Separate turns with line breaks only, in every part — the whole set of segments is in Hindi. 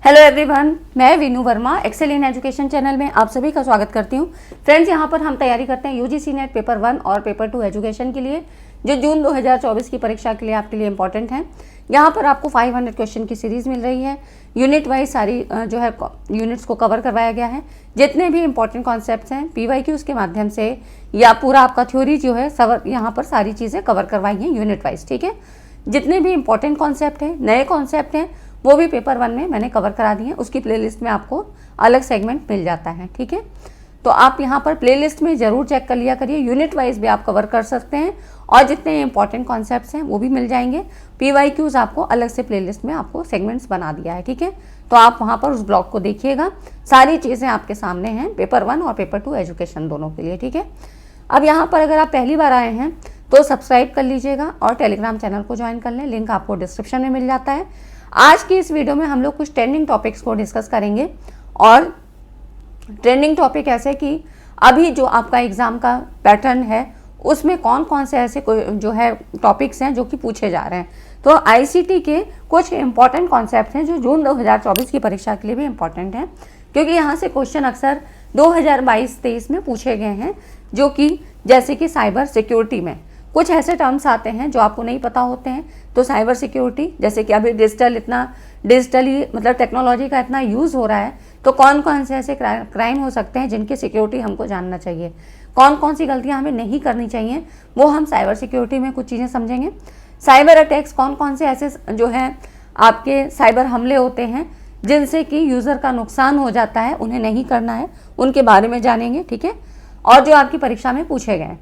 हेलो एवरीवन, मैं Veenu Verma excel in education channel में आप सभी का स्वागत करती हूं। फ्रेंड्स, यहां पर हम तैयारी करते हैं यूजीसी नेट पेपर 1 और पेपर 2 एजुकेशन के लिए, जो जून 2024 की परीक्षा के लिए आपके लिए इंपॉर्टेंट है। यहां पर आपको 500 क्वेश्चन की सीरीज़ मिल रही है। यूनिट वाइज सारी जो है यूनिट्स को कवर करवाया गया है। जितने भी इंपॉर्टेंट कॉन्सेप्ट्स हैं PYQs के माध्यम से या पूरा आपका थ्योरी जो है सब यहाँ पर सारी चीज़ें कवर करवाई हैं यूनिट वाइज। ठीक है, जितने भी इंपॉर्टेंट कॉन्सेप्ट हैं, नए कॉन्सेप्ट हैं, वो भी पेपर 1 में मैंने कवर करा दी है। उसकी प्लेलिस्ट में आपको अलग सेगमेंट मिल जाता है। ठीक है, तो आप यहाँ पर प्लेलिस्ट में ज़रूर चेक कर लिया करिए। यूनिट वाइज भी आप कवर कर सकते हैं और जितने इंपॉर्टेंट कॉन्सेप्ट्स हैं वो भी मिल जाएंगे। PYQs आपको अलग से प्लेलिस्ट में आपको सेगमेंट्स बना दिया है। ठीक है, तो आप वहाँ पर उस ब्लॉग को देखिएगा। सारी चीज़ें आपके सामने हैं पेपर 1 और पेपर 2 एजुकेशन दोनों के लिए। ठीक है, अब यहाँ पर अगर आप पहली बार आए हैं तो सब्सक्राइब कर लीजिएगा और टेलीग्राम चैनल को ज्वाइन कर लें। लिंक आपको डिस्क्रिप्शन में मिल जाता है। आज की इस वीडियो में हम लोग कुछ ट्रेंडिंग टॉपिक्स को डिस्कस करेंगे और ट्रेंडिंग टॉपिक ऐसे कि अभी जो आपका एग्ज़ाम का पैटर्न है उसमें कौन कौन से ऐसे जो है टॉपिक्स हैं जो कि पूछे जा रहे हैं। तो ICT के कुछ इंपॉर्टेंट कॉन्सेप्ट हैं जो जून 2024 की परीक्षा के लिए भी इंपॉर्टेंट हैं, क्योंकि यहाँ से क्वेश्चन अक्सर 2022-23 में पूछे गए हैं, जो कि जैसे कि साइबर सिक्योरिटी में कुछ ऐसे टर्म्स आते हैं जो आपको नहीं पता होते हैं। तो साइबर सिक्योरिटी, जैसे कि अभी डिजिटली मतलब टेक्नोलॉजी का इतना यूज़ हो रहा है, तो कौन कौन से ऐसे क्राइम हो सकते हैं जिनकी सिक्योरिटी हमको जानना चाहिए, कौन कौन सी गलतियां हमें नहीं करनी चाहिए, वो हम साइबर सिक्योरिटी में कुछ चीज़ें समझेंगे। साइबर अटैक्स, कौन कौन से ऐसे जो है आपके साइबर हमले होते हैं जिनसे कि यूज़र का नुकसान हो जाता है, उन्हें नहीं करना है, उनके बारे में जानेंगे। ठीक है, और जो आपकी परीक्षा में पूछे गए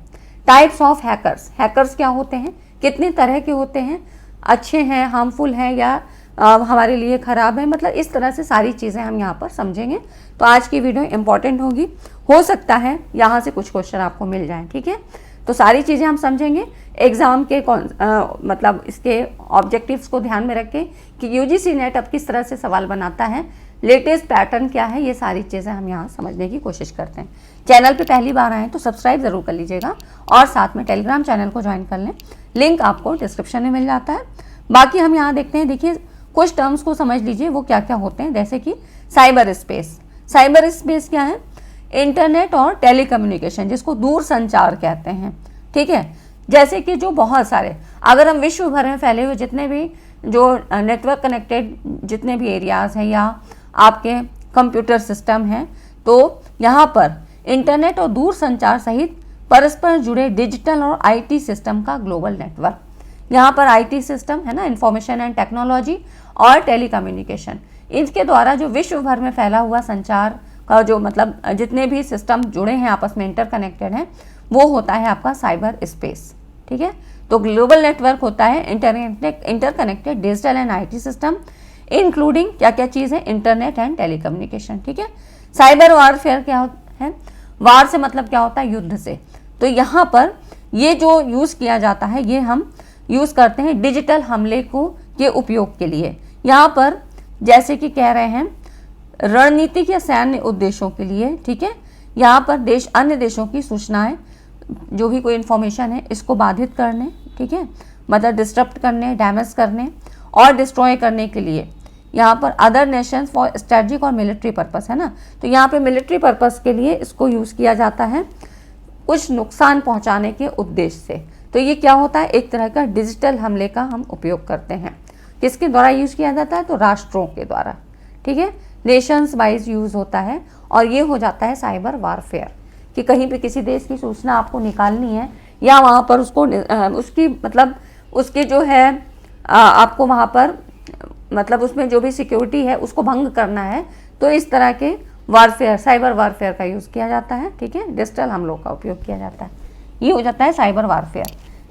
टाइप्स ऑफ हैकर्स, हैकर्स क्या होते हैं, कितने तरह के होते हैं, अच्छे हैं, हार्मफुल हैं या हमारे लिए ख़राब है, मतलब इस तरह से सारी चीज़ें हम यहाँ पर समझेंगे। तो आज की वीडियो इंपॉर्टेंट होगी, हो सकता है यहाँ से कुछ क्वेश्चन आपको मिल जाएं। ठीक है, तो सारी चीज़ें हम समझेंगे एग्ज़ाम के मतलब इसके ऑब्जेक्टिव्स को ध्यान में रख के कि UGC नेट अब किस तरह से सवाल बनाता है, लेटेस्ट पैटर्न क्या है, ये सारी चीज़ें हम यहाँ समझने की कोशिश करते हैं। चैनल पे पहली बार आएँ तो सब्सक्राइब ज़रूर कर लीजिएगा और साथ में टेलीग्राम चैनल को ज्वाइन कर लें। लिंक आपको डिस्क्रिप्शन में मिल जाता है। बाकी हम यहाँ देखते हैं, देखिए कुछ टर्म्स को समझ लीजिए वो क्या क्या होते हैं। जैसे कि साइबर स्पेस, साइबर स्पेस क्या है, इंटरनेट और टेलीकम्युनिकेशन, जिसको दूर संचार कहते हैं। ठीक है, जैसे कि जो बहुत सारे, अगर हम विश्व भर में फैले हुए जितने भी जो नेटवर्क कनेक्टेड जितने भी एरियाज़ हैं या आपके कंप्यूटर सिस्टम हैं, तो यहाँ पर इंटरनेट और दूर संचार सहित परस्पर जुड़े डिजिटल और IT सिस्टम का ग्लोबल नेटवर्क। यहाँ पर IT सिस्टम है ना, इंफॉर्मेशन एंड टेक्नोलॉजी और टेलीकम्युनिकेशन, इनके द्वारा जो विश्व भर में फैला हुआ संचार का जो मतलब जितने भी सिस्टम जुड़े हैं आपस में इंटरकनेक्टेड हैं, वो होता है आपका साइबर स्पेस। ठीक है, तो ग्लोबल नेटवर्क होता है interconnected digital and IT system, including क्या क्या चीज़ है, इंटरनेट एंड टेलीकम्युनिकेशन। ठीक है, साइबर वारफेयर क्या है, वार से मतलब क्या होता है, युद्ध से। तो यहाँ पर ये जो यूज़ किया जाता है ये हम यूज़ करते हैं डिजिटल हमले को के उपयोग के लिए। यहाँ पर जैसे कि कह रहे हैं रणनीतिक या सैन्य उद्देश्यों के लिए। ठीक है, यहाँ पर अन्य देशों की सूचनाएं, जो भी कोई इन्फॉर्मेशन है, इसको बाधित करने, ठीक है, मतलब डिस्टर्ब करने, डैमेज करने और डिस्ट्रॉय करने के लिए। यहाँ पर अदर नेशंस फॉर स्ट्रेटजिक और मिलिट्री पर्पस है ना, तो यहाँ पे मिलिट्री पर्पस के लिए इसको यूज़ किया जाता है कुछ नुकसान पहुँचाने के उद्देश्य से। तो ये क्या होता है, एक तरह का डिजिटल हमले का हम उपयोग करते हैं। किसके द्वारा यूज़ किया जाता है, तो राष्ट्रों के द्वारा। ठीक है, नेशंस वाइज यूज़ होता है और ये हो जाता है साइबर वारफेयर, कि कहीं पे किसी देश की सूचना आपको निकालनी है या वहाँ पर उसको उसकी मतलब उसके जो है आपको वहाँ पर मतलब उसमें जो भी सिक्योरिटी है उसको भंग करना है, तो इस तरह के वारफेयर, साइबर वारफेयर का यूज़ किया जाता है। ठीक है, डिजिटल हमलों का उपयोग किया जाता है, ये हो जाता है साइबर वारफेयर।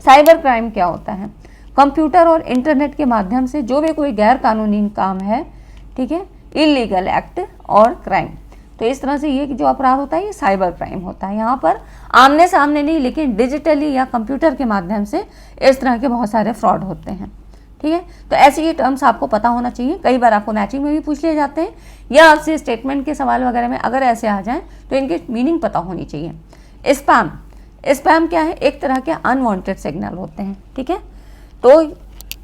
साइबर क्राइम क्या होता है, कंप्यूटर और इंटरनेट के माध्यम से जो भी कोई गैर कानूनी काम है, ठीक है, इलीगल एक्ट और क्राइम, तो इस तरह से ये जो अपराध होता है ये साइबर क्राइम होता है। यहाँ पर आमने सामने नहीं, लेकिन डिजिटली या कंप्यूटर के माध्यम से इस तरह के बहुत सारे फ्रॉड होते हैं। ठीक है, तो ऐसे ये टर्म्स आपको पता होना चाहिए। कई बार आपको मैचिंग में भी पूछ लिए जाते हैं या आपसे स्टेटमेंट के सवाल वगैरह में अगर ऐसे आ जाएं तो इनकी मीनिंग पता होनी चाहिए। स्पैम, स्पैम क्या है, एक तरह के अनवांटेड सिग्नल होते हैं। ठीक है, तो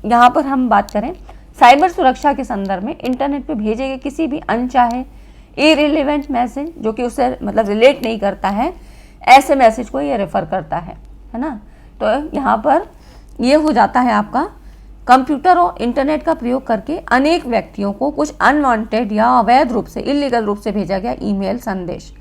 यहाँ पर हम बात करें साइबर सुरक्षा के संदर्भ में इंटरनेट पे भेजे गए किसी भी अनचाहे इररिलेवेंट मैसेज जो कि उससे मतलब रिलेट नहीं करता है, ऐसे मैसेज को ये रेफर करता है ना। तो यहाँ पर ये हो जाता है आपका कंप्यूटर और इंटरनेट का प्रयोग करके अनेक व्यक्तियों को कुछ अनवांटेड या अवैध रूप से, इलीगल रूप से भेजा गया ईमेल संदेश,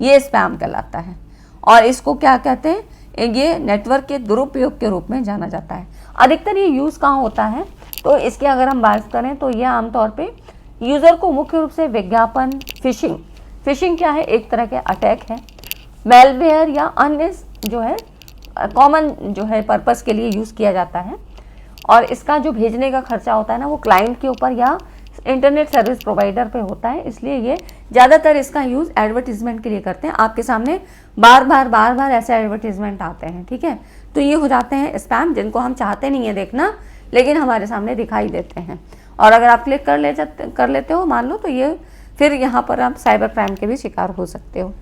ये स्पैम कहलाता है। और इसको क्या कहते हैं, ये नेटवर्क के दुरुपयोग के रूप में जाना जाता है। अधिकतर ये यूज़ कहाँ होता है, तो इसकी अगर हम बात करें तो यह आमतौर पे यूज़र को मुख्य रूप से विज्ञापन, फिशिंग क्या है, एक तरह के अटैक है, मेलवेयर या अन्य जो है कॉमन जो है पर्पस के लिए यूज़ किया जाता है। और इसका जो भेजने का खर्चा होता है ना, वो क्लाइंट के ऊपर या इंटरनेट सर्विस प्रोवाइडर पे होता है, इसलिए ये ज़्यादातर इसका यूज़ एडवर्टीजमेंट के लिए करते हैं। आपके सामने बार बार ऐसे एडवर्टीजमेंट आते हैं, ठीक है। तो ये हो जाते हैं स्पैम, जिनको हम चाहते नहीं है देखना, लेकिन हमारे सामने दिखाई देते हैं। और अगर आप क्लिक कर लेते हो मान लो, तो ये फिर यहाँ पर आप साइबर क्राइम के भी शिकार हो सकते हो,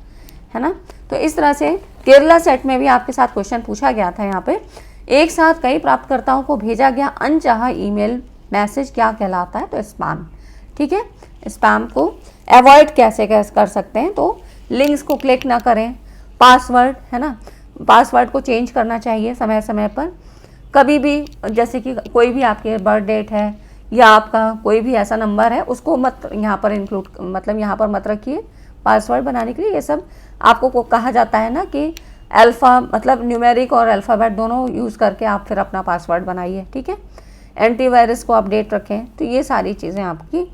है ना। तो इस तरह से केरला सेट में भी आपके साथ क्वेश्चन पूछा गया था। यहाँ पे एक साथ कई प्राप्तकर्ताओं को भेजा गया अनचाहा ईमेल मैसेज क्या कहलाता है, तो स्पैम, ठीक है। स्पैम को अवॉइड कैसे कर सकते हैं, तो लिंक्स को क्लिक ना करें, पासवर्ड है ना, पासवर्ड को चेंज करना चाहिए समय समय पर। कभी भी जैसे कि कोई भी आपके बर्थ डेट है या आपका कोई भी ऐसा नंबर है, उसको मत यहाँ पर इंक्लूड, मतलब यहाँ पर मत रखिए पासवर्ड बनाने के लिए। ये सब आपको कहा जाता है ना कि अल्फ़ा मतलब न्यूमेरिक और अल्फ़ाबेट दोनों यूज़ करके आप फिर अपना पासवर्ड बनाइए, ठीक है। एंटीवायरस को अपडेट रखें, तो ये सारी चीज़ें आपकी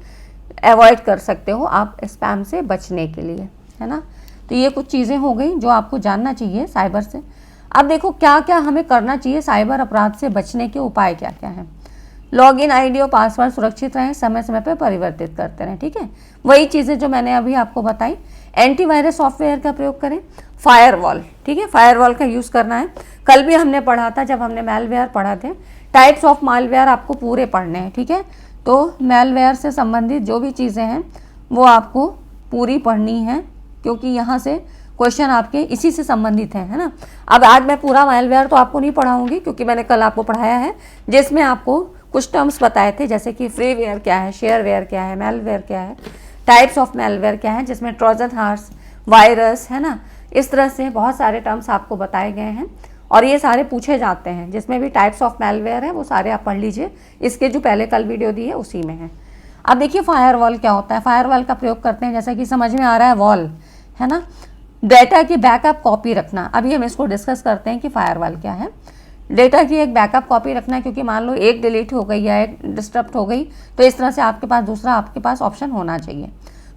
अवॉइड कर सकते हो आप स्पैम से बचने के लिए, है ना। तो ये कुछ चीज़ें हो गई जो आपको जानना चाहिए साइबर से। अब देखो क्या क्या हमें करना चाहिए साइबर अपराध से बचने के उपाय क्या क्या हैं। लॉगिन आईडी और पासवर्ड सुरक्षित रहें, समय समय पर परिवर्तित करते रहें, ठीक है। वही चीज़ें जो मैंने अभी आपको बताई। एंटीवायरस सॉफ्टवेयर का प्रयोग करें, फायरवॉल, ठीक है, फायरवॉल का यूज़ करना है। कल भी हमने पढ़ा था जब हमने मैलवेयर पढ़ा थे, टाइप्स ऑफ मालवेयर आपको पूरे पढ़ने हैं, ठीक है। तो मैलवेयर से संबंधित जो भी चीज़ें हैं वो आपको पूरी पढ़नी है, क्योंकि यहाँ से क्वेश्चन आपके इसी से संबंधित है ना। अब आज मैं पूरा मैलवेयर तो आपको नहीं पढ़ाऊंगी, क्योंकि मैंने कल आपको पढ़ाया है जिसमें आपको कुछ टर्म्स बताए थे, जैसे कि फ्रीवेयर क्या है, शेयरवेयर क्या है, मैलवेयर क्या है, टाइप्स ऑफ मैलवेयर क्या है, जिसमें ट्रोजन हॉर्स, वायरस, है ना। इस तरह से बहुत सारे टर्म्स आपको बताए गए हैं और ये सारे पूछे जाते हैं। जिसमें भी टाइप्स ऑफ मैलवेयर है वो सारे आप पढ़ लीजिए, इसके जो पहले कल वीडियो दी है उसी में है। अब देखिए फायरवॉल क्या होता है। फायरवॉल का प्रयोग करते हैं, जैसा कि समझ में आ रहा है, वॉल है ना, डेटा की बैकअप कॉपी रखना। अभी हम इसको डिस्कस करते हैं कि फायरवॉल क्या है। डेटा की एक बैकअप कॉपी रखना, क्योंकि मान लो एक डिलीट हो गई या एक डिस्टर्ब हो गई, तो इस तरह से आपके पास दूसरा आपके पास ऑप्शन होना चाहिए।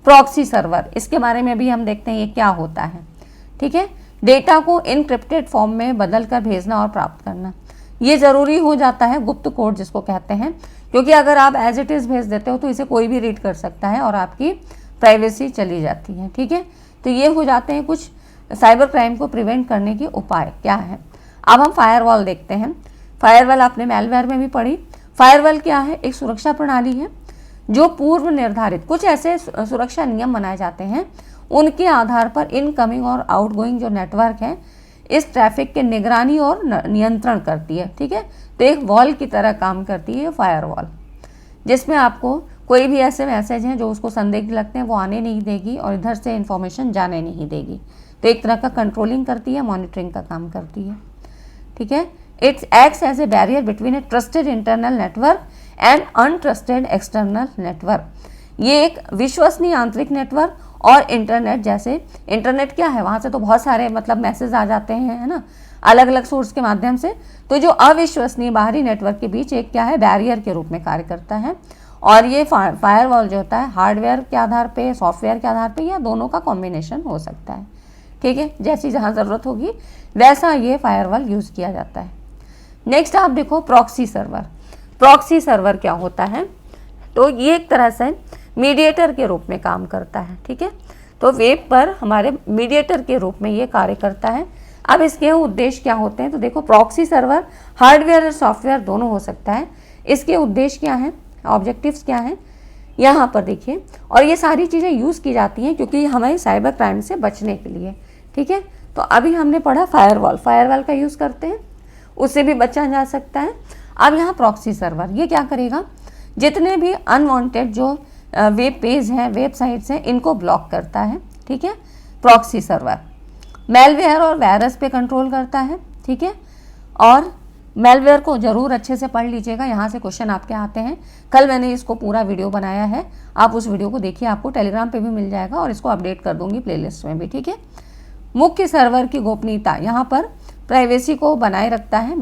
प्रॉक्सी सर्वर, इसके बारे में भी हम देखते हैं ये क्या होता है, ठीक है। डेटा को इनक्रिप्टेड फॉर्म में बदल कर भेजना और प्राप्त करना, ये ज़रूरी हो जाता है, गुप्त कोड जिसको कहते हैं, क्योंकि अगर आप एज इट इज़ भेज देते हो तो इसे कोई भी रीड कर सकता है और आपकी प्राइवेसी चली जाती है, ठीक है। तो ये हो जाते हैं कुछ साइबर क्राइम को प्रिवेंट करने के उपाय क्या है। अब हम फायरवॉल देखते हैं। फायरवॉल आपने मैलवेयर में भी पढ़ी। फायरवॉल क्या है, एक सुरक्षा प्रणाली है जो पूर्व निर्धारित कुछ ऐसे सुरक्षा नियम बनाए जाते हैं, उनके आधार पर इनकमिंग और आउटगोइंग जो नेटवर्क है इस ट्रैफिक के निगरानी और नियंत्रण करती है, ठीक है। तो एक वॉल की तरह काम करती है फायरवॉल, जिसमें आपको कोई भी ऐसे मैसेज हैं जो उसको संदिग्ध लगते हैं वो आने नहीं देगी और इधर से इंफॉर्मेशन जाने नहीं देगी। तो एक तरह का कंट्रोलिंग करती है, मॉनिटरिंग का काम करती है, ठीक है। It's acts as a barrier between a trusted internal network and untrusted external network. ये एक विश्वसनीय आंतरिक नेटवर्क और इंटरनेट, जैसे इंटरनेट क्या है, वहाँ से तो बहुत सारे मतलब मैसेज आ जाते हैं, है ना, अलग अलग सोर्स के माध्यम से। तो जो अविश्वसनीय बाहरी नेटवर्क के बीच एक क्या है, बैरियर के रूप में कार्य करता है। और ये फायरवॉल जो होता है हार्डवेयर के आधार पे, सॉफ्टवेयर के आधार पे, या दोनों का कॉम्बिनेशन हो सकता है, ठीक है। जैसी जहाँ ज़रूरत होगी वैसा ये फायरवॉल यूज़ किया जाता है। नेक्स्ट आप देखो प्रॉक्सी सर्वर। प्रॉक्सी सर्वर क्या होता है, तो ये एक तरह से मीडिएटर के रूप में काम करता है, ठीक है। तो वेब पर हमारे मीडिएटर के रूप में ये कार्य करता है। अब इसके उद्देश्य क्या होते हैं, तो देखो प्रॉक्सी सर्वर हार्डवेयर और सॉफ्टवेयर दोनों हो सकता है। इसके उद्देश्य क्या हैं, ऑब्जेक्टिव्स क्या हैं, यहाँ पर देखिए। और ये सारी चीज़ें यूज़ की जाती हैं क्योंकि हमें साइबर क्राइम से बचने के लिए, ठीक है। तो अभी हमने पढ़ा फायरवॉल, फायरवॉल का यूज़ करते हैं, उससे भी बचा जा सकता है। अब यहाँ प्रॉक्सी सर्वर, ये क्या करेगा, जितने भी अनवांटेड जो वेब पेज हैं, वेबसाइट्स हैं, इनको ब्लॉक करता है, ठीक है। प्रॉक्सी सर्वर मेलवेयर और वायरस पे कंट्रोल करता है, ठीक है। और मेलवेयर को ज़रूर अच्छे से पढ़ लीजिएगा, यहाँ से क्वेश्चन आपके आते हैं। कल मैंने इसको पूरा वीडियो बनाया है, आप उस वीडियो को देखिए, आपको टेलीग्राम पे भी मिल जाएगा और इसको अपडेट कर दूंगी प्लेलिस्ट में भी, ठीक है। मुख्य सर्वर की गोपनीयता, यहाँ पर प्राइवेसी को बनाए रखता है,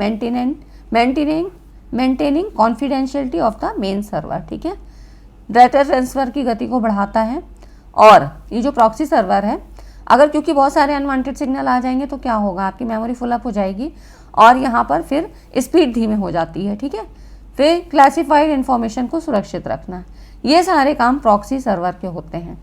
maintaining confidentiality of the main server, ठीक है। डाटा ट्रांसफ़र की गति को बढ़ाता है। और ये जो प्रॉक्सी सर्वर है, अगर क्योंकि बहुत सारे अनवांटेड सिग्नल आ जाएंगे तो क्या होगा, आपकी मेमोरी फुल अप हो जाएगी और यहाँ पर फिर स्पीड धीमे हो जाती है, ठीक है। फिर क्लासिफाइड इन्फॉर्मेशन को सुरक्षित रखना, ये सारे काम प्रॉक्सी सर्वर के होते हैं,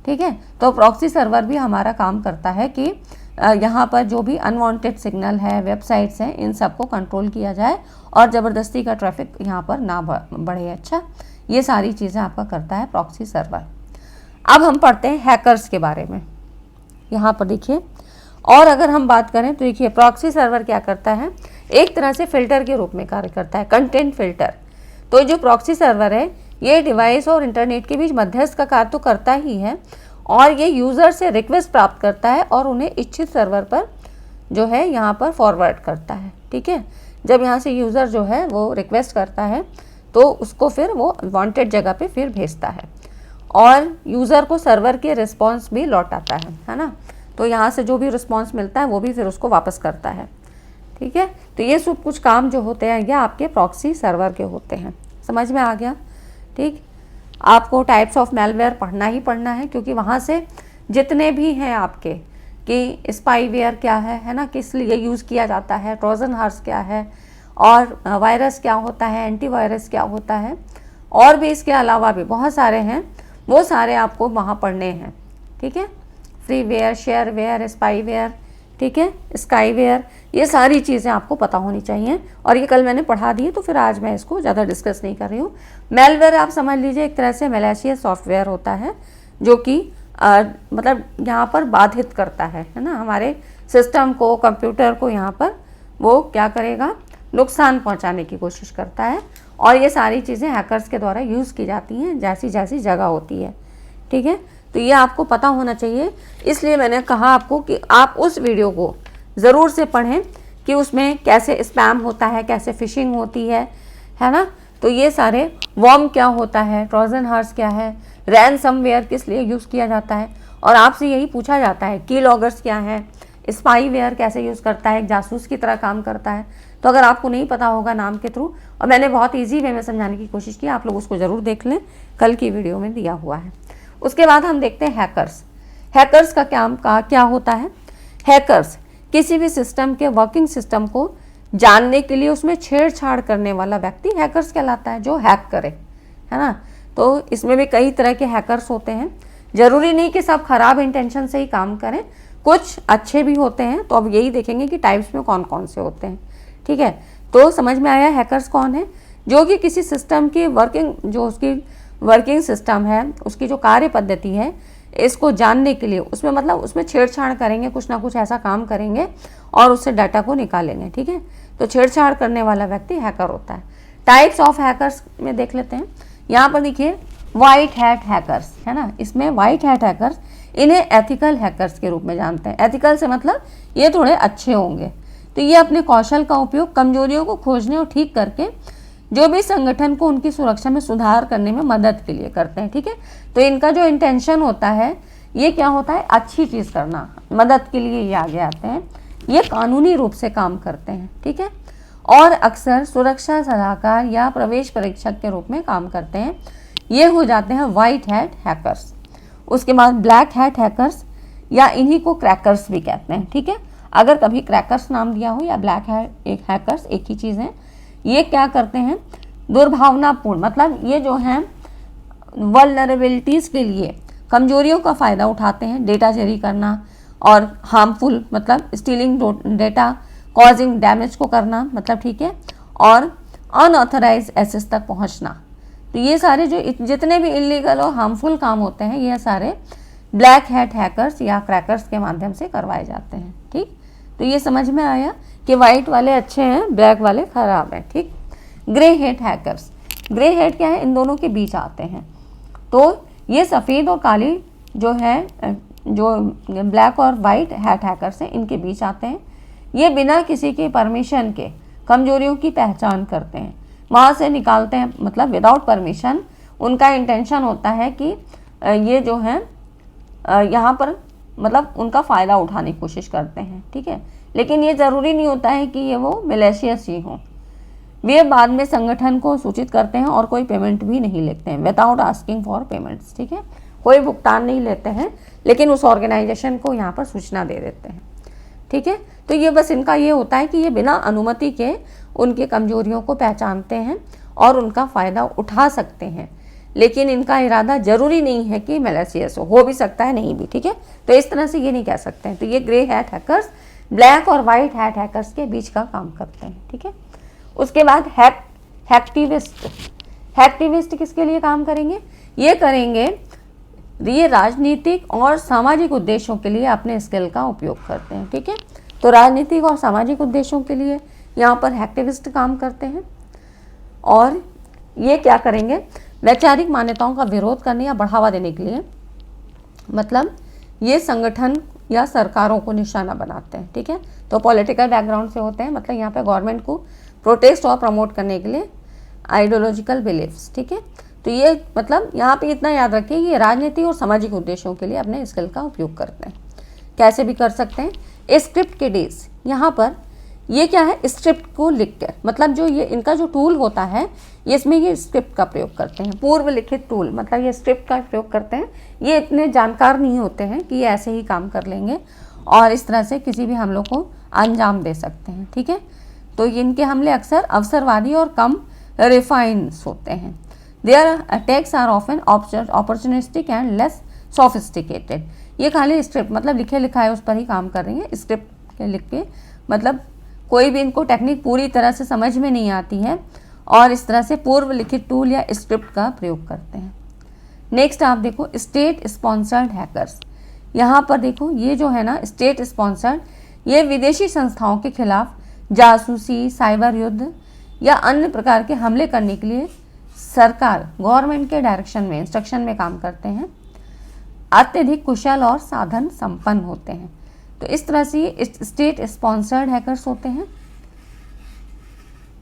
ठीक है। तो प्रॉक्सी सर्वर भी हमारा काम करता है कि यहाँ पर जो भी अनवांटेड सिग्नल है, वेबसाइट्स हैं, इन सबको कंट्रोल किया जाए और ज़बरदस्ती का ट्रैफिक यहाँ पर ना बढ़े। अच्छा, ये सारी चीज़ें आपका करता है प्रॉक्सी सर्वर। अब हम पढ़ते हैं हैकर्स के बारे में। यहाँ पर देखिए, और अगर हम बात करें तो देखिए प्रॉक्सी सर्वर क्या करता है, एक तरह से फिल्टर के रूप में कार्य करता है, कंटेंट फिल्टर। तो जो प्रॉक्सी सर्वर है ये डिवाइस और इंटरनेट के बीच मध्यस्थ का कार्य तो करता ही है, और ये यूज़र से रिक्वेस्ट प्राप्त करता है और उन्हें इच्छित सर्वर पर जो है यहाँ पर फॉरवर्ड करता है, ठीक है। जब यहाँ से यूज़र जो है वो रिक्वेस्ट करता है तो उसको फिर वो वांटेड जगह पे फिर भेजता है और यूज़र को सर्वर के रिस्पॉन्स भी लौटाता है ना। तो यहाँ से जो भी रिस्पॉन्स मिलता है वो भी फिर उसको वापस करता है, ठीक है। तो ये सब कुछ काम जो होते हैं ये आपके प्रॉक्सी सर्वर के होते हैं। समझ में आ गया, ठीक। आपको टाइप्स ऑफ मेलवेयर पढ़ना ही पढ़ना है, क्योंकि वहाँ से जितने भी हैं आपके कि स्पाईवेयर क्या है ना, किस लिए यूज़ किया जाता है, ट्रोजन हॉर्स क्या है, और वायरस क्या होता है, एंटीवायरस क्या होता है, और भी इसके अलावा भी बहुत सारे हैं, वो सारे आपको वहाँ पढ़ने हैं, ठीक है। फ्रीवेयर, शेयरवेयर, स्पाईवेयर, ठीक है, स्काईवेयर, ये सारी चीज़ें आपको पता होनी चाहिए और ये कल मैंने पढ़ा दी है, तो फिर आज मैं इसको ज़्यादा डिस्कस नहीं कर रही हूँ। मेलवेयर आप समझ लीजिए एक तरह से मैलिशियस सॉफ्टवेयर होता है जो कि मतलब यहाँ पर बाधित करता है ना, हमारे सिस्टम को, कंप्यूटर को यहाँ पर वो क्या करेगा, नुकसान पहुँचाने की कोशिश करता है। और ये सारी चीज़ें हैकर्स के द्वारा यूज़ की जाती हैं जैसी जैसी जगह होती है, ठीक है। तो ये आपको पता होना चाहिए, इसलिए मैंने कहा आपको कि आप उस वीडियो को ज़रूर से पढ़ें कि उसमें कैसे स्पैम होता है, कैसे फिशिंग होती है ना। तो ये सारे वॉर्म क्या होता है, ट्रोजन हॉर्स क्या है, रैनसमवेयर किस लिए यूज़ किया जाता है, और आपसे यही पूछा जाता है की लॉगर्स क्या है, स्पाईवेयर कैसे यूज़ करता है, एक जासूस की तरह काम करता है। तो अगर आपको नहीं पता होगा नाम के थ्रू, और मैंने बहुत ईजी वे में समझाने की कोशिश की, आप लोग उसको ज़रूर देख लें, कल की वीडियो में दिया हुआ है। उसके बाद हम देखते हैं हैकर्स। हैकर्स का क्या होता है। हैकर्स किसी भी सिस्टम के वर्किंग सिस्टम को जानने के लिए उसमें छेड़छाड़ करने वाला व्यक्ति हैकर्स कहलाता है, जो हैक करे, है ना। तो इसमें भी कई तरह के हैकर्स होते हैं, ज़रूरी नहीं कि सब खराब इंटेंशन से ही काम करें, कुछ अच्छे भी होते हैं। तो अब यही देखेंगे कि टाइप्स में कौन कौन से होते हैं, ठीक है। तो समझ में आया हैकर्स कौन है, जो कि किसी सिस्टम की जो उसकी वर्किंग सिस्टम है, उसकी जो कार्य पद्धति है, इसको जानने के लिए उसमें मतलब उसमें छेड़छाड़ करेंगे, कुछ ना कुछ ऐसा काम करेंगे और उससे डाटा को निकालेंगे, ठीक है। तो छेड़छाड़ करने वाला व्यक्ति हैकर होता है। टाइप्स ऑफ हैकर्स में देख लेते हैं। यहाँ पर देखिए वाइट हैट हैकर्स, है ना। इसमें वाइट हैट हैकर्स, इन्हें एथिकल हैकर्स के रूप में जानते हैं। एथिकल से मतलब ये थोड़े अच्छे होंगे। तो ये अपने कौशल का उपयोग कमजोरियों को खोजने और ठीक करके जो भी संगठन को उनकी सुरक्षा में सुधार करने में मदद के लिए करते हैं, ठीक है। तो इनका जो इंटेंशन होता है ये क्या होता है, अच्छी चीज़ करना, मदद के लिए ये आगे आते हैं। ये कानूनी रूप से काम करते हैं, ठीक है, और अक्सर सुरक्षा सलाहकार या प्रवेश परीक्षक के रूप में काम करते हैं। ये हो जाते हैं वाइट हैट हैकर्स। उसके बाद ब्लैक हैट हैकर्स, या इन्हीं को क्रैकर्स भी कहते हैं, ठीक है। अगर कभी क्रैकर्स नाम दिया हो या ब्लैक हैकर्स एक ही चीज़ है। ये क्या करते हैं, दुर्भावनापूर्ण, मतलब ये जो हैं वल्नरेबिलिटीज़ के लिए कमजोरियों का फ़ायदा उठाते हैं, डेटा चोरी करना और हार्मफुल मतलब स्टीलिंग डेटा, कॉजिंग डैमेज को करना, मतलब ठीक है, और अनऑथराइज एक्सेस तक पहुंचना। तो ये सारे जो जितने भी इलीगल और हार्मफुल काम होते हैं ये सारे ब्लैक हैट हैकर्स या क्रैकर्स के माध्यम से करवाए जाते हैं, ठीक। तो ये समझ में आया कि वाइट वाले अच्छे हैं, ब्लैक वाले खराब हैं, ठीक। Grey hat hackers, grey head क्या है, इन दोनों के बीच आते हैं। तो ये सफ़ेद और काली जो है, जो ब्लैक और वाइट हैट हैकर्स हैं, इनके बीच आते हैं। ये बिना किसी के परमिशन के कमजोरियों की पहचान करते हैं, वहाँ से निकालते हैं, मतलब विदाउट परमिशन। उनका इंटेंशन होता है कि ये जो है यहाँ पर मतलब उनका फ़ायदा उठाने की कोशिश करते हैं, ठीक है। लेकिन ये ज़रूरी नहीं होता है कि ये वो मैलिशियस ही हों। वे बाद में संगठन को सूचित करते हैं और कोई पेमेंट भी नहीं लेते हैं, विदाउट आस्किंग फॉर पेमेंट्स, ठीक है। कोई भुगतान नहीं लेते हैं, लेकिन उस ऑर्गेनाइजेशन को यहाँ पर सूचना दे देते हैं, ठीक है। तो ये बस इनका ये होता है कि ये बिना अनुमति के उनके कमजोरियों को पहचानते हैं और उनका फ़ायदा उठा सकते हैं, लेकिन इनका इरादा ज़रूरी नहीं है कि मैलिशियस हो भी सकता है, नहीं भी, ठीक है। तो इस तरह से ये नहीं कह सकते हैं। तो ये ग्रे हैट हैकर्स ब्लैक और वाइट हैट हैकर्स के बीच का काम करते हैं, ठीक है। उसके बाद हैक्टिविस्ट। हैक्टिविस्ट किसके लिए काम करेंगे? ये करेंगे, ये राजनीतिक और सामाजिक उद्देश्यों के लिए अपने स्किल का उपयोग करते हैं, ठीक है। तो राजनीतिक और सामाजिक उद्देश्यों के लिए यहाँ पर हैक्टिविस्ट काम करते हैं। और ये क्या करेंगे? वैचारिक मान्यताओं का विरोध करने या बढ़ावा देने के लिए, मतलब ये संगठन या सरकारों को निशाना बनाते हैं, ठीक है। तो पॉलिटिकल बैकग्राउंड से होते हैं, मतलब यहाँ पे गवर्नमेंट को प्रोटेस्ट और प्रमोट करने के लिए आइडियोलॉजिकल बिलीफ्स, ठीक है। तो ये मतलब यहाँ पे इतना याद रखिए, ये राजनीतिक और सामाजिक उद्देश्यों के लिए अपने स्किल का उपयोग करते हैं। कैसे भी कर सकते हैं। स्क्रिप्ट के डेज, यहाँ पर ये क्या है, स्क्रिप्ट को लिख कर, मतलब जो ये इनका जो टूल होता है, इसमें ये स्क्रिप्ट का प्रयोग करते हैं। पूर्व लिखित टूल, मतलब ये स्क्रिप्ट का प्रयोग करते हैं। ये इतने जानकार नहीं होते हैं कि ये ऐसे ही काम कर लेंगे और इस तरह से किसी भी हमलों को अंजाम दे सकते हैं, ठीक है। तो इनके हमले अक्सर अवसरवादी और कम रिफाइंस होते हैं। Their attacks are often opportunistic and less sophisticated. ये खाली स्क्रिप्ट, मतलब लिखे लिखाए उस पर ही काम कर रही है। स्क्रिप्ट के लिख के, मतलब कोई भी इनको टेक्निक पूरी तरह से समझ में नहीं आती है और इस तरह से पूर्व लिखित टूल या स्क्रिप्ट का प्रयोग करते हैं। नेक्स्ट आप देखो, स्टेट स्पॉन्सर्ड हैकर्स। यहाँ पर देखो, ये जो है ना स्टेट स्पॉन्सर्ड, ये विदेशी संस्थाओं के खिलाफ जासूसी, साइबर युद्ध या अन्य प्रकार के हमले करने के लिए सरकार, गवर्नमेंट के डायरेक्शन में, इंस्ट्रक्शन में काम करते हैं। अत्यधिक कुशल और साधन संपन्न होते हैं। तो इस तरह से ये स्टेट स्पॉन्सर्ड हैकर्स होते हैं।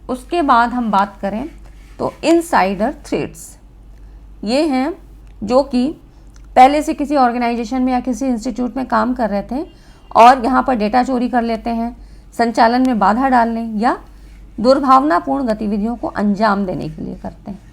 उसके बाद हम बात करें तो इनसाइडर थ्रेट्स, ये हैं जो कि पहले से किसी ऑर्गेनाइजेशन में या किसी इंस्टीट्यूट में काम कर रहे थे और यहाँ पर डेटा चोरी कर लेते हैं, संचालन में बाधा डालने या दुर्भावनापूर्ण गतिविधियों को अंजाम देने के लिए करते हैं।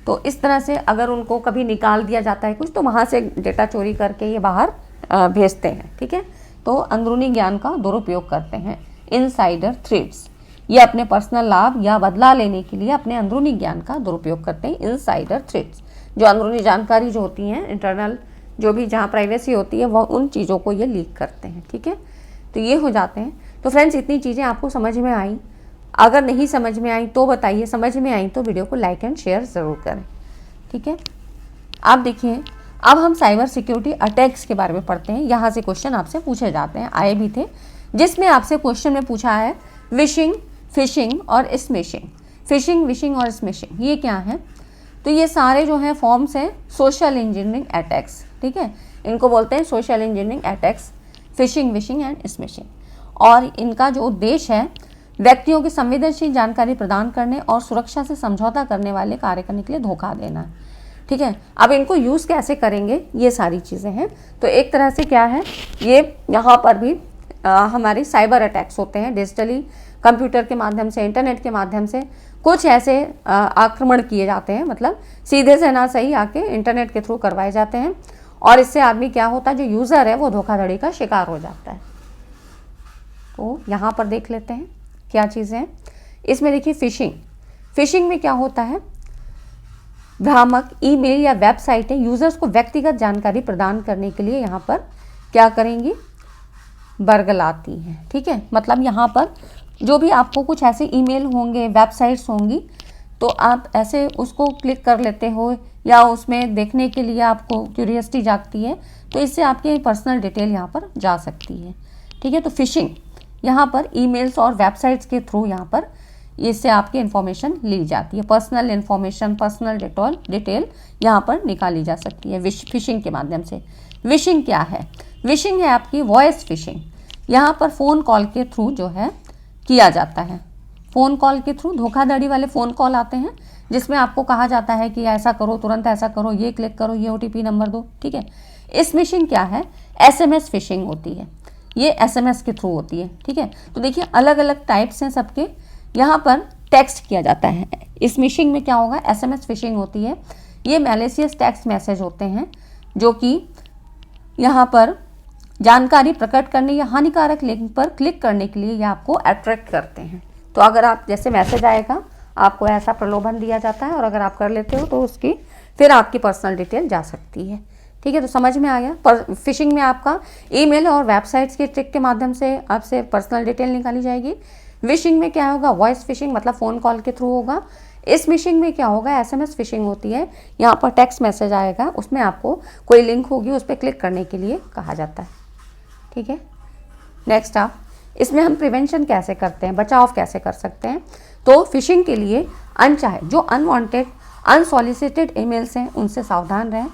तो इस तरह से अगर उनको कभी निकाल दिया जाता है कुछ, तो वहाँ से डेटा चोरी करके ये बाहर भेजते हैं, ठीक है। तो अंदरूनी ज्ञान का दुरुपयोग करते हैं इनसाइडर थ्रेट्स। ये अपने पर्सनल लाभ या बदला लेने के लिए अपने अंदरूनी ज्ञान का दुरुपयोग करते हैं। इनसाइडर थ्रेट्स, जो अंदरूनी जानकारी जो होती हैं, इंटरनल जो भी जहाँ प्राइवेसी होती है, वो उन चीज़ों को ये लीक करते हैं, ठीक है। तो ये हो जाते हैं। तो फ्रेंड्स, इतनी चीज़ें आपको समझ में आई? अगर नहीं समझ में आई तो बताइए, समझ में आई तो वीडियो को लाइक एंड शेयर ज़रूर करें, ठीक है। आप देखिए, अब हम साइबर सिक्योरिटी अटैक्स के बारे में पढ़ते हैं। यहाँ से क्वेश्चन आपसे पूछे जाते हैं, आए भी थे, जिसमें आपसे क्वेश्चन में पूछा है विशिंग, फिशिंग और स्मैशिंग। फिशिंग, विशिंग और स्मैशिंग ये क्या है? तो ये सारे जो हैं फॉर्म्स हैं सोशल इंजीनियरिंग अटैक्स, ठीक है। इनको बोलते हैं social engineering attacks, fishing, wishing and smashing. और इनका जो उद्देश्य है, व्यक्तियों की संवेदनशील जानकारी प्रदान करने और सुरक्षा से समझौता करने वाले कार्य करने के लिए धोखा देना है, ठीक है। अब इनको यूज़ कैसे करेंगे, ये सारी चीज़ें हैं। तो एक तरह से क्या है, ये यहाँ पर भी हमारे साइबर अटैक्स होते हैं। डिजिटली कंप्यूटर के माध्यम से, इंटरनेट के माध्यम से कुछ ऐसे आक्रमण किए जाते हैं, मतलब सीधे से ना सही आके इंटरनेट के थ्रू करवाए जाते हैं और इससे आदमी क्या होता है, जो यूज़र है वो धोखाधड़ी का शिकार हो जाता है। तो यहाँ पर देख लेते हैं क्या चीज़ें हैं। इसमें देखिए फिशिंग। फिशिंग में क्या होता है, भ्रामक ईमेल या वेबसाइटें यूज़र्स को व्यक्तिगत जानकारी प्रदान करने के लिए यहाँ पर क्या करेंगी, बरगलाती हैं, ठीक है। मतलब यहाँ पर जो भी आपको कुछ ऐसे ईमेल होंगे, वेबसाइट्स होंगी, तो आप ऐसे उसको क्लिक कर लेते हो या उसमें देखने के लिए आपको क्यूरियोसिटी जागती है, तो इससे आपकी पर्सनल डिटेल यहाँ पर जा सकती है, ठीक है। तो फिशिंग यहाँ पर ईमेल्स और वेबसाइट्स के थ्रू यहाँ पर इससे आपकी इन्फॉर्मेशन ली जाती है। पर्सनल इन्फॉर्मेशन, पर्सनल डिटेल यहाँ पर निकाली जा सकती है फिशिंग के माध्यम से। विशिंग क्या है? विशिंग है आपकी वॉइस फिशिंग। यहाँ पर फ़ोन कॉल के थ्रू जो है किया जाता है। फ़ोन कॉल के थ्रू धोखाधड़ी वाले फ़ोन कॉल आते हैं जिसमें आपको कहा जाता है कि ऐसा करो, तुरंत ऐसा करो, ये क्लिक करो, ये OTP नंबर दो, ठीक है। इस फिशिंग क्या है? SMS फिशिंग होती है, ये SMS के थ्रू होती है, ठीक है। तो देखिए अलग अलग टाइप्स हैं सबके। यहाँ पर टेक्स्ट किया जाता है। इस फिशिंग में क्या होगा? SMS फिशिंग होती है। ये मैलिशियस टेक्स्ट मैसेज होते हैं जो कि यहाँ पर जानकारी प्रकट करने या हानिकारक लिंक पर क्लिक करने के लिए ये आपको अट्रैक्ट करते हैं। तो अगर आप जैसे मैसेज आएगा, आपको ऐसा प्रलोभन दिया जाता है और अगर आप कर लेते हो तो उसकी फिर आपकी पर्सनल डिटेल जा सकती है, ठीक है। तो समझ में आ गया। पर फिशिंग में आपका ईमेल और वेबसाइट्स के ट्रिक के माध्यम से आपसे पर्सनल डिटेल निकाली जाएगी। विशिंग में क्या होगा? वॉइस फिशिंग, मतलब फ़ोन कॉल के थ्रू होगा। इस फिशिंग में क्या होगा? SMS फिशिंग होती है। यहाँ पर टेक्स्ट मैसेज आएगा, उसमें आपको कोई लिंक होगी, उस पर क्लिक करने के लिए कहा जाता है, ठीक है। नेक्स्ट आप इसमें हम प्रिवेंशन कैसे करते हैं, बचाव कैसे कर सकते हैं? तो फिशिंग के लिए अनचाहे जो अनवांटेड अनसॉलिसिटेड ईमेल्स हैं उनसे सावधान रहें।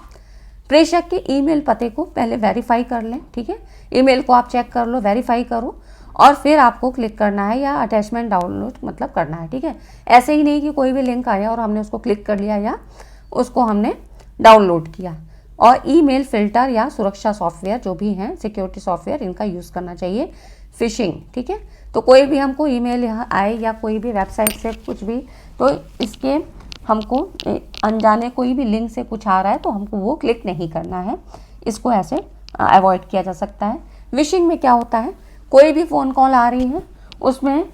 प्रेषक के ईमेल पते को पहले वेरीफाई कर लें, ठीक है। ईमेल को आप चेक कर लो, वेरीफाई करो और फिर आपको क्लिक करना है या अटैचमेंट डाउनलोड मतलब करना है, ठीक है। ऐसे ही नहीं कि कोई भी लिंक आया और हमने उसको क्लिक कर लिया या उसको हमने डाउनलोड किया। और ईमेल फिल्टर या सुरक्षा सॉफ्टवेयर जो भी हैं, सिक्योरिटी सॉफ्टवेयर, इनका यूज़ करना चाहिए फिशिंग, ठीक है। तो कोई भी हमको ईमेल यहाँ आए या कोई भी वेबसाइट से कुछ भी, तो इसके हमको अनजाने कोई भी लिंक से कुछ आ रहा है तो हमको वो क्लिक नहीं करना है, इसको ऐसे अवॉइड किया जा सकता है। विशिंग में क्या होता है? कोई भी फ़ोन कॉल आ रही है उसमें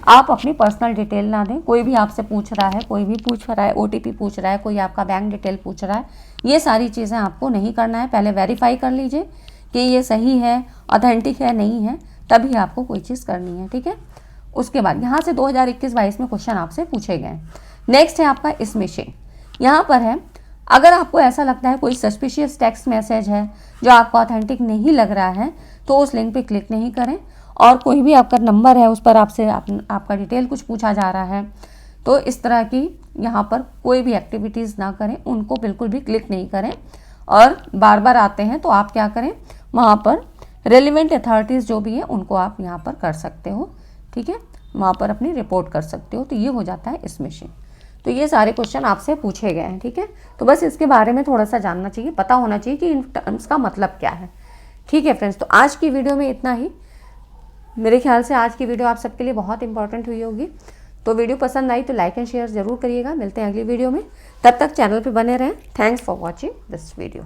आप अपनी पर्सनल डिटेल ना दें। कोई भी आपसे पूछ रहा है, कोई भी पूछ रहा है, OTP पूछ रहा है, कोई आपका बैंक डिटेल पूछ रहा है, ये सारी चीज़ें आपको नहीं करना है। पहले वेरीफाई कर लीजिए कि ये सही है, ऑथेंटिक है, नहीं है, तभी आपको कोई चीज़ करनी है, ठीक है। उसके बाद यहाँ से 2021-22 में क्वेश्चन आपसे पूछे गए। नेक्स्ट है आपका स्मिशिंग। यहाँ पर है, अगर आपको ऐसा लगता है कोई सस्पिशियस टेक्स्ट मैसेज है जो आपको ऑथेंटिक नहीं लग रहा है तो उस लिंक पे क्लिक नहीं करें। और कोई भी आपका नंबर है उस पर आपसे आपका डिटेल कुछ पूछा जा रहा है तो इस तरह की यहाँ पर कोई भी एक्टिविटीज़ ना करें, उनको बिल्कुल भी क्लिक नहीं करें। और बार बार आते हैं तो आप क्या करें, वहाँ पर रेलिवेंट अथॉरिटीज़ जो भी है उनको आप यहाँ पर कर सकते हो, ठीक है, वहाँ पर अपनी रिपोर्ट कर सकते हो। तो ये हो जाता है स्मिशिंग। तो ये सारे क्वेश्चन आपसे पूछे गए हैं, ठीक है। तो बस इसके बारे में थोड़ा सा जानना चाहिए, पता होना चाहिए कि इन टर्म्स का मतलब क्या है, ठीक है फ्रेंड्स। तो आज की वीडियो में इतना ही। मेरे ख्याल से आज की वीडियो आप सबके लिए बहुत इंपॉर्टेंट हुई होगी। तो वीडियो पसंद आई तो लाइक एंड शेयर ज़रूर करिएगा। मिलते हैं अगली वीडियो में, तब तक चैनल पे बने रहें। Thanks for watching this video.